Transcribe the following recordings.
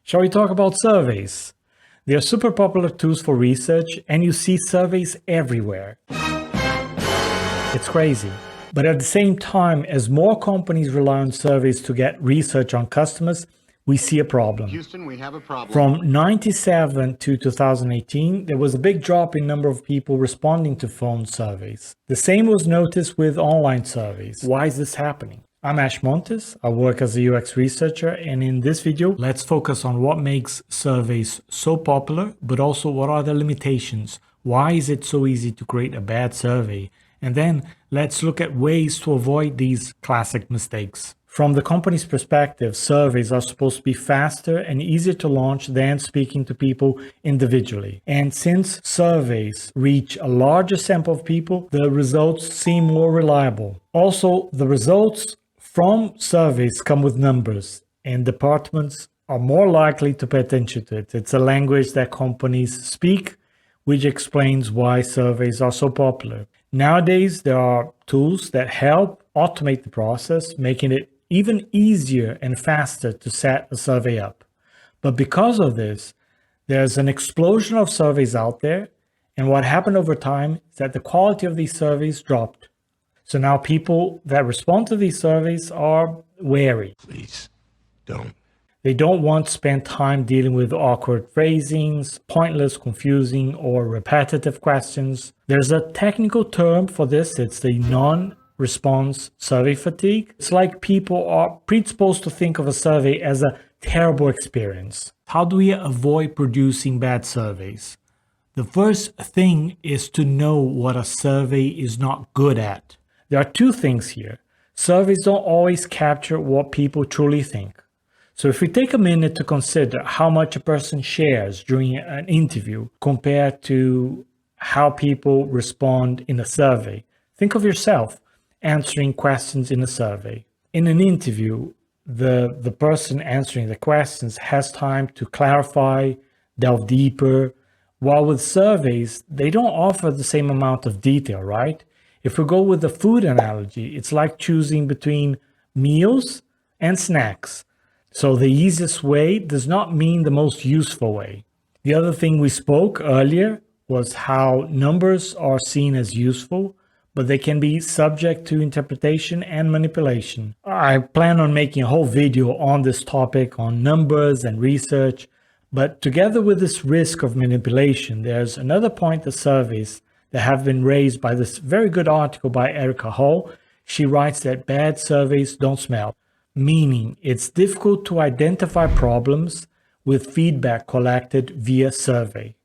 Shall we talk about surveys? They are super popular tools for research, and you see surveys everywhere. It's crazy. But at the same time, as more companies rely on surveys to get research on customers, we see a problem. Houston, we have a problem. From 97 to 2018, there was a big drop in number of people responding to phone surveys. The same was noticed with online surveys. Why is this happening? I'm Ash Montes. I work as a UX researcher, and in this video, let's focus on what makes surveys so popular, but also what are the limitations. Why is it so easy to create a bad survey? And then let's look at ways to avoid these classic mistakes. From the company's perspective, surveys are supposed to be faster and easier to launch than speaking to people individually. And since surveys reach a larger sample of people, the results seem more reliable. Also, the results from surveys come with numbers, and departments are more likely to pay attention to it. It's a language that companies speak, which explains why surveys are so popular. Nowadays, there are tools that help automate the process, making it even easier and faster to set a survey up. But because of this, there's an explosion of surveys out there, and what happened over time is that the quality of these surveys dropped. So now people that respond to these surveys are wary. Please, don't. They don't want to spend time dealing with awkward phrasings, pointless, confusing, or repetitive questions. There's a technical term for this. It's the non-response survey fatigue. It's like people are predisposed to think of a survey as a terrible experience. How do we avoid producing bad surveys? The first thing is to know what a survey is not good at. There are two things here. Surveys don't always capture what people truly think. So if we take a minute to consider how much a person shares during an interview compared to how people respond in a survey, think of yourself answering questions in a survey. In an interview, the person answering the questions has time to clarify, delve deeper, while with surveys, they don't offer the same amount of detail, right? If we go with the food analogy, it's like choosing between meals and snacks. So the easiest way does not mean the most useful way. The other thing we spoke earlier was how numbers are seen as useful, but they can be subject to interpretation and manipulation. I plan on making a whole video on this topic, on numbers and research, but together with this risk of manipulation, there's another point of surveys that have been raised by this very good article by Erika. She writes that bad surveys don't smell, meaning it's difficult to identify problems with feedback collected via survey.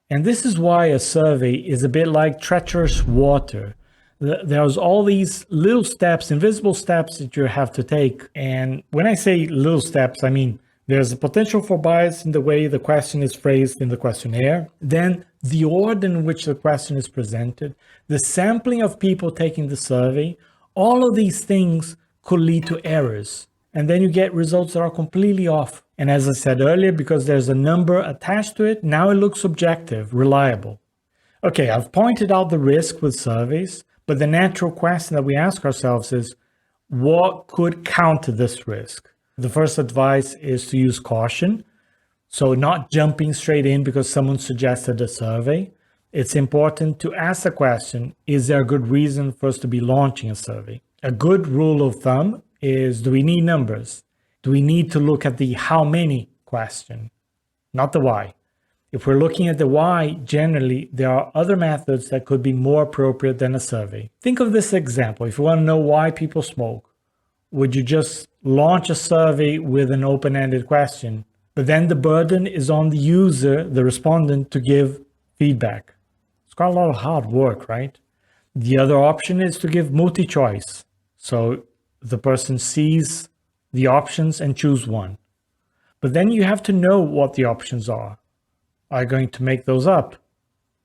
And this is why a survey is a bit like treacherous water. There's all these little steps, invisible steps that you have to take. And when I say little steps, I mean there's a potential for bias in the way the question is phrased in the questionnaire, then the order in which the question is presented, the sampling of people taking the survey, all of these things could lead to errors. And then you get results that are completely off. And as I said earlier, because there's a number attached to it, now it looks objective, reliable. Okay, I've pointed out the risk with surveys, but the natural question that we ask ourselves is, what could counter this risk? The first advice is to use caution. So not jumping straight in because someone suggested a survey. It's important to ask the question, is there a good reason for us to be launching a survey? A good rule of thumb is, do we need numbers? Do we need to look at the how many question, not the why? If we're looking at the why, generally, there are other methods that could be more appropriate than a survey. Think of this example. If you want to know why people smoke, would you just launch a survey with an open-ended question? But then the burden is on the user, the respondent, to give feedback. It's quite a lot of hard work, right? The other option is to give multi-choice. So the person sees the options and choose one. But then you have to know what the options are. Are you going to make those up?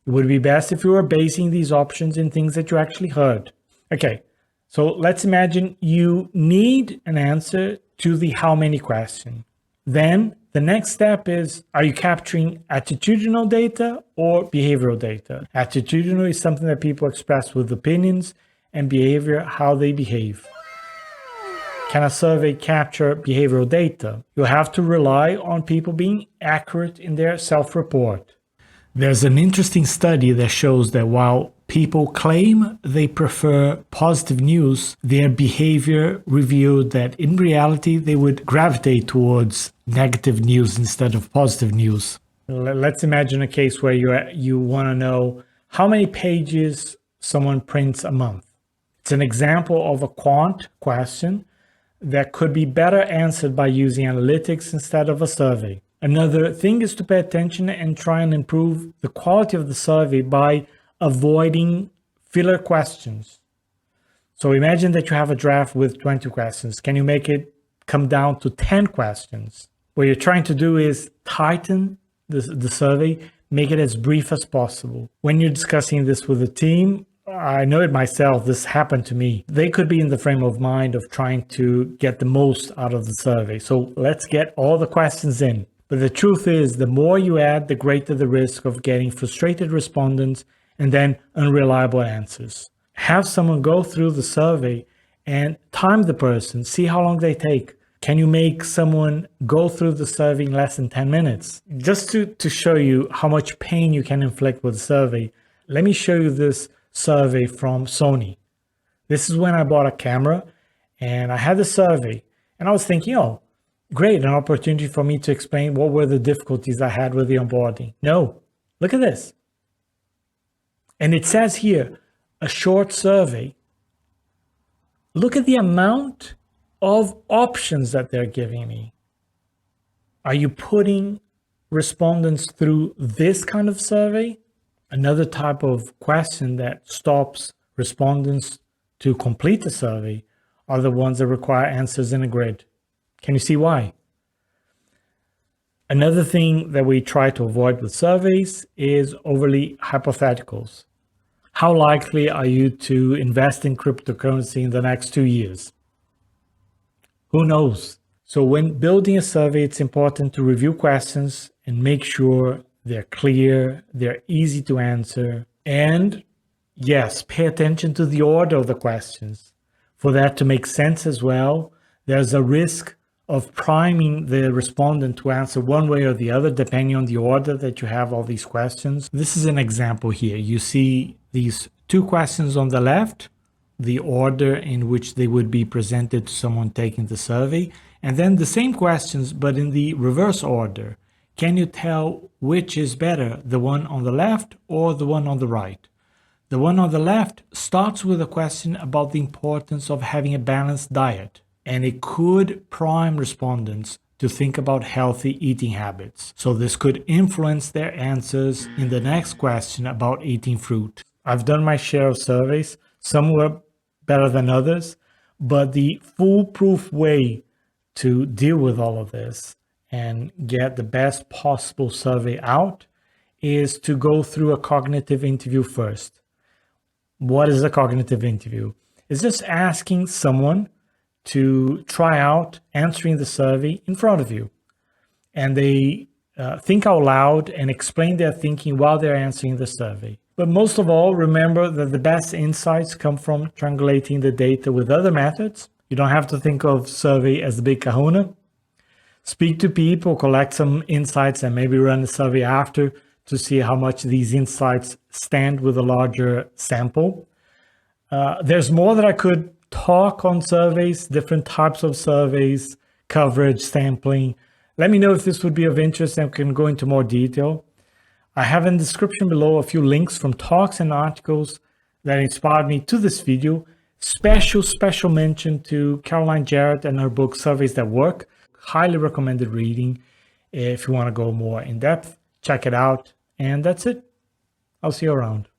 It would be best if you were basing these options in things that you actually heard. Okay, so let's imagine you need an answer to the how many question. Then the next step is, are you capturing attitudinal data or behavioral data? Attitudinal is something that people express with opinions, and behavior, how they behave. Can a survey capture behavioral data? You have to rely on people being accurate in their self-report. There's an interesting study that shows that while people claim they prefer positive news, their behavior revealed that in reality they would gravitate towards negative news instead of positive news. Let's imagine a case where you want to know how many pages someone prints a month. It's an example of a quant question that could be better answered by using analytics instead of a survey. Another thing is to pay attention and try and improve the quality of the survey by avoiding filler questions. So imagine that you have a draft with 20 questions. Can you make it come down to 10 questions? What you're trying to do is tighten the survey, make it as brief as possible. When you're discussing this with a team, I know it myself, this happened to me. They could be in the frame of mind of trying to get the most out of the survey. So let's get all the questions in. But the truth is, the more you add, the greater the risk of getting frustrated respondents and then unreliable answers. Have someone go through the survey and time the person, see how long they take. Can you make someone go through the survey in less than 10 minutes? Just to show you how much pain you can inflict with a survey, let me show you this survey from Sony. This is when I bought a camera and I had the survey and I was thinking, oh, great, an opportunity for me to explain what were the difficulties I had with the onboarding. No, look at this. And it says here, a short survey. Look at the amount of options that they're giving me. Are you putting respondents through this kind of survey? Another type of question that stops respondents to complete the survey are the ones that require answers in a grid. Can you see why? Another thing that we try to avoid with surveys is overly hypotheticals. How likely are you to invest in cryptocurrency in the next 2 years? Who knows? So when building a survey, it's important to review questions and make sure they're clear, they're easy to answer, and yes, pay attention to the order of the questions. For that to make sense as well, there's a risk of priming the respondent to answer one way or the other, depending on the order that you have all these questions. This is an example here. You see these 2 questions on the left, the order in which they would be presented to someone taking the survey, and then the same questions, but in the reverse order. Can you tell which is better, the one on the left or the one on the right? The one on the left starts with a question about the importance of having a balanced diet, and it could prime respondents to think about healthy eating habits. So this could influence their answers in the next question about eating fruit. I've done my share of surveys. Some were better than others, but the foolproof way to deal with all of this and get the best possible survey out is to go through a cognitive interview first. What is a cognitive interview? It's just asking someone to try out answering the survey in front of you. And they think out loud and explain their thinking while they're answering the survey. But most of all, remember that the best insights come from triangulating the data with other methods. You don't have to think of survey as the big kahuna. Speak to people, collect some insights, and maybe run a survey after to see how much these insights stand with a larger sample. There's more that I could talk on surveys, different types of surveys, coverage, sampling. Let me know if this would be of interest and we can go into more detail. I have in the description below a few links from talks and articles that inspired me to this video. Special mention to Caroline Jarrett and her book, Surveys That Work. Highly recommended reading. If you want to go more in depth, check it out. And that's it. I'll see you around.